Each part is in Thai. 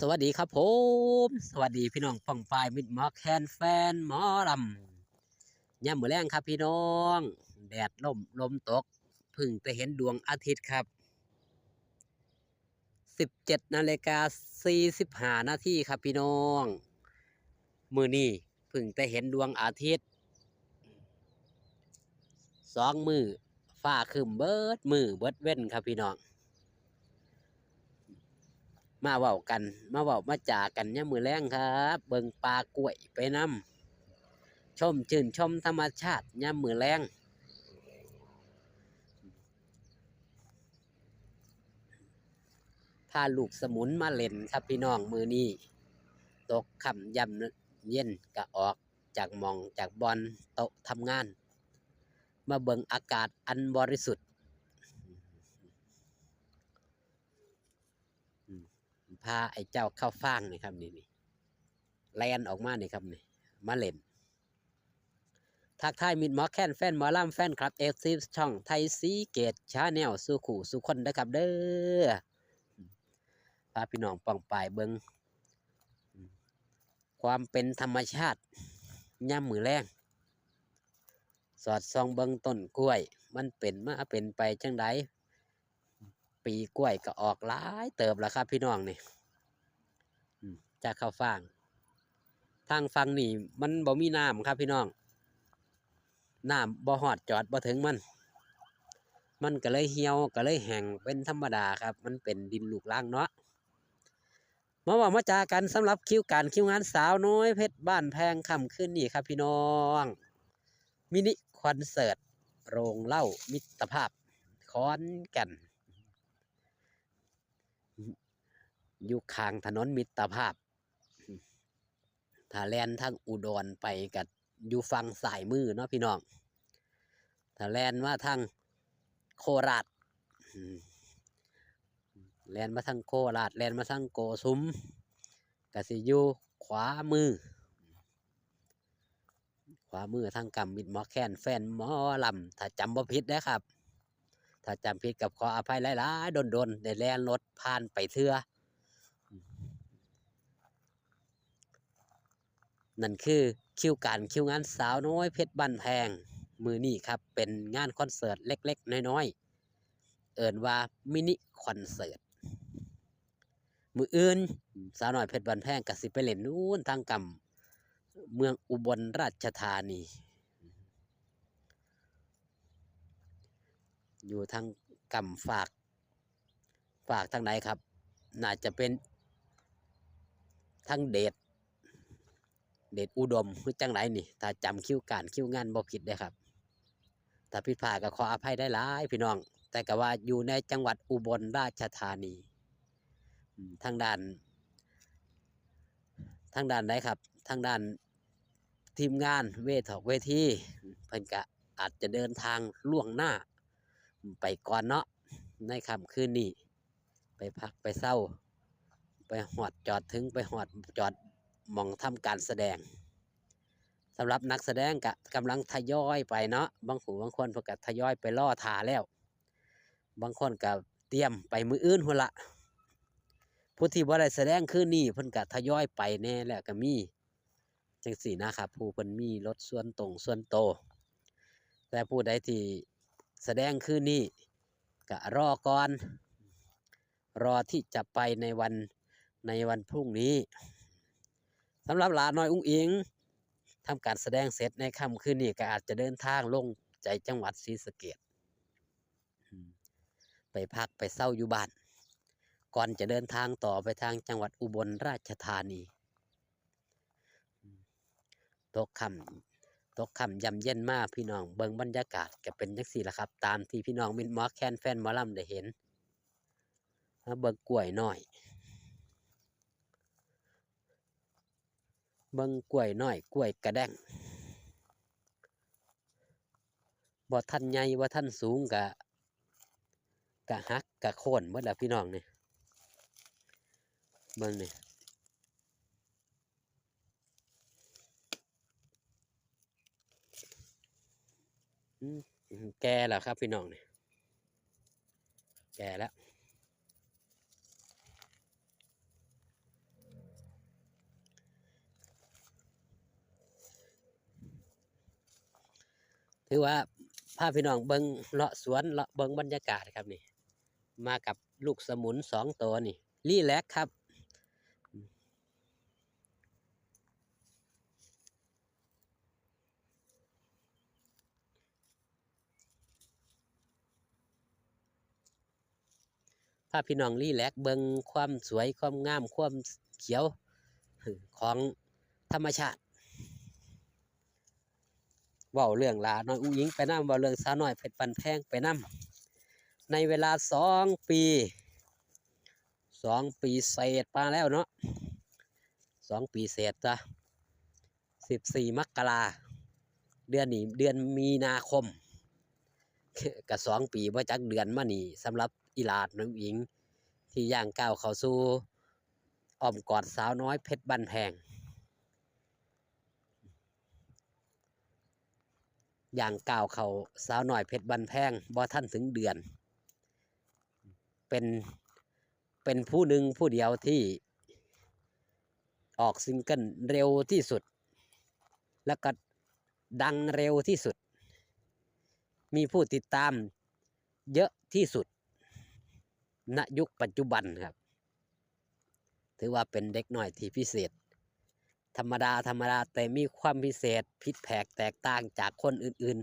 สวัสดีครับผมสวัสดีพี่น้องป่องปายมิดหมอแคนแฟนหมอลำย่ำมื้อแรงครับพี่น้องแดดลมตกเพึ่งจะเห็นดวงอาทิตย์ครับ17:45 นาทีครับพี่น้องมื้อนี้เพึ่งจะเห็นดวงอาทิตย์2 มื้อฟ้าครึ้มเบิดมื้อเบิดเว้นครับพี่น้องมาเว้ากันมาจากันย่ำมื้อแรงครับเบิ่งปลากล้วยไปนำชื่นชมธรรมชาติย่ำมื้อแรงพาลูกสมุนมาเล่นครับพี่น้องมื้อนี้ตกค่ำย่ำเย็นก็ออกจากหม่องจากบอนโต๊ะทำงานมาเบิ่งอากาศอันบริสุทธิ์พาไอ้เจ้าเข้าฟ่างนี่ครับนี่แลนออกมานี่ครับนี่มาเล่นทักทายมิดหมอแคนแฟนหมอลำแฟนครับFCช่องไทยซีเกตชาแนลสู่ขู่สู่คนนะครับเด้อพาพี่น้องป่องปายเบิ่งความเป็นธรรมชาติย่ำมื้อแรงสอดส่องเบิ่งต้นกล้วยมันเป็นไปจังไดปีกล้วยก็ออกหลายเติบแล้วครับพี่น้องนี่จากข้าวฟ่างทางฟังนี่มันบ่มีน้ำครับพี่น้องน้ำบ่ฮอดจอดบ่ถึงมันก็เลยเหี่ยวก็เลยแห้งเป็นธรรมดาครับมันเป็นดินลูกรังเนาะมาจากันสำหรับคิวงานสาวน้อยเพชรบ้านแพงค่ำคืนนี้ครับพี่น้องมินิคอนเสิร์ตโรงเหล้ามิตรภาพขอนแก่นอยู่ข้างถนนมิตรภาพถ้าแล่นทางอุดรไปกับอยู่ฝั่งสายมือเนาะพี่น้องถ้าแล่นมาทางโคราชแล่นมาทางโคราชแล่นมาทางโกสุมก็สิอยู่ขวามือทางกำมิดหมอแคนแฟนหมอลำถ้าจำบ่ผิดนะครับถ้าจำผิดกับขออภัยหลายๆโดนได้แล่นรถผ่านไปเทื่อนั่นคือคิวงานสาวน้อยเพชรบ้านแพงมือนี่ครับเป็นงานคอนเสิร์ตเล็กๆน้อยๆเอิ้นว่ามินิคอนเสิร์ตมืออื่นสาวน้อยเพชรบ้านแพงก็สิไปเล่นนู้นทางกำเมืองอุบลราชธานีอยู่ทางกำฝากทางไหนครับน่าจะเป็นทางเดชอุดมคือจังไหนนี่ถ้าจำคิวงานบ่ผิดเลยครับถ้าผิดพลาดก็ขออภัยได้หลายพี่น้องแต่ก็ว่าอยู่ในจังหวัดอุบลราชธานีทางด้านไหนครับทางด้านทีมงานเวทีเพิ่นก็อาจจะเดินทางล่วงหน้าไปก่อนเนาะในค่ำคืนนี้ไปพักไปเศร้าไปหอดจอดถึงไปหอดจอดมองทำการแสดงสำหรับนักแสดงก็กำลังทยอยไปเนาะบางคนเพิ่นก็ทยอยไปล่อทาแล้วบางคนก็เตรียมไปมืออื่นพุ่นละผู้ที่บ่ได้แสดงคืนนี้เพิ่นก็ทยอยไปแน่แล้วก็มีจังสี่นะครับผู้เพิ่นมีรถส่วนโตแต่ผู้ใดที่แสดงคืนนี้ก็รอก่อนรอที่จะไปในวันพรุ่งนี้สำหรับหลาน้อยอุ้งอิงทำการแสดงเสร็จในค่ำคืนนี้ก็อาจจะเดินทางลงใจจังหวัดศรีสะเกษไปพักไปเศร้าอยู่บ้านก่อนจะเดินทางต่อไปทางจังหวัดอุบลราชธานีตกค่ำยำเย็นมากพี่น้องเบิ่งบรรยากาศก็เป็นจังซี่ล่ะครับตามที่พี่น้องมิตรหมอแคนแฟนหมอลำได้เห็นเบิ่งกล้วยน้อยกล้วยกระแดงบ่ทันใหญ่บ่ทันสูงกะหักกะโค่นหมดแล้วพี่น้องนี่เบิ่งนี่แก่แล้วครับพี่น้องนี่แก่แล้ว ถือว่าพาพี่น้องเบิงเลาะสวนเลาะเบิงบรรยากาศครับนี่มากับลูกสมุน2 ตัวนี่รีแลกซ์ครับพาพี่น้องรีแลกซ์เบิงความสวยความงามความเขียวของธรรมชาติเว้าเรื่องหลาน้อยอุ้งอิงไปนำเว้าเรื่องสาวน้อยเพชรบ้านแพงไปนำในเวลา2 ปีเศษมาแล้วเนาะ2 ปีเศษจ้ะ14 มกราเดือนนี้เดือนมีนาคมกับ2 ปีบ่จักเดือนมานี่สำหรับอีหลาดน้องอิงที่ย่างก้าวเข้าสู่อ้อมกอดสาวน้อยเพชรบ้านแพงย่างก้าวเข้าสาวน้อยเพชรบ้านแพงบ่ทันถึงเดือนเป็นผู้หนึ่งผู้เดียวที่ออกซิงเกิลเร็วที่สุดแล้วก็ดังเร็วที่สุดมีผู้ติดตามเยอะที่สุดณยุคปัจจุบันครับถือว่าเป็นเด็กน้อยที่พิเศษธรรมดาแต่มีความพิเศษผิดแผกแตกต่างจากคนอื่น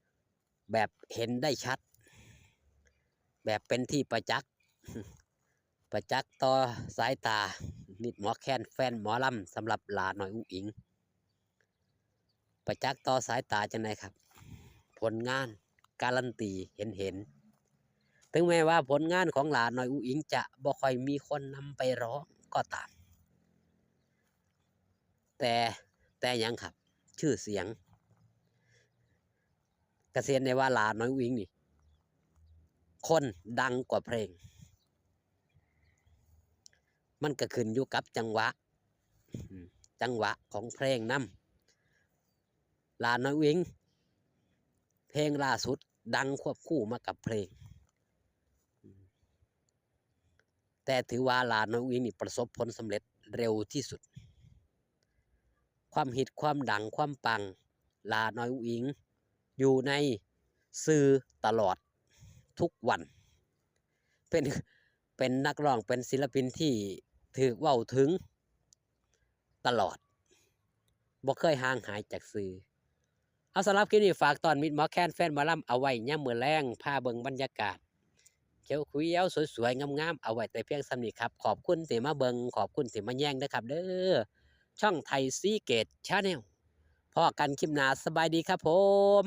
ๆแบบเห็นได้ชัดแบบเป็นที่ประจักษ์ต่อสายตานิดหมอแค้นแฟนหมอลำสำหรับหลาน้อยอุ้งอิงประจักษ์ต่อสายตาจังไดครับผลงานการันตีเห็นถึงแม้ว่าผลงานของหลาน้อยอุ้งอิงจะบ่ค่อยมีคนนำไปร้องก็ตามแต่ยังครับชื่อเสียงเกษียณในว่าหลาน้อยอุ้งอิงนี่คนดังกว่าเพลงมันก็ขึ้นอยู่กับจังหวะของเพลงนำหลาน้อยอุ้งอิงเพลงล่าสุดดังควบคู่มากับเพลงแต่ถือว่าหลาน้อยอุ้งอิงนี่ประสบผลสำเร็จเร็วที่สุดความฮิตความดังความปังหลาน้อยอุ้งอิงอยู่ในสื่อตลอดทุกวันเป็นนักร้องเป็นศิลปินที่ถือเว้าถึงตลอดบ่เคยห่างหายจากสื่อเอาสำหรับคลิปนี้ฝากตอนมิดหมอแคนแฟนหมอลำเอาไว้ย่ำมื้อแรงพาเบิ่งบรรยากาศเขียวคุยเย้าสวยๆงามๆเอาไว้แต่เพียงสำนี้ครับขอบคุณที่มาเบิ่งขอบคุณที่มาแย่งนะครับเด้อช่องไทยซีเกตชาแนลพอกันคลิปหน้าสบายดีครับผม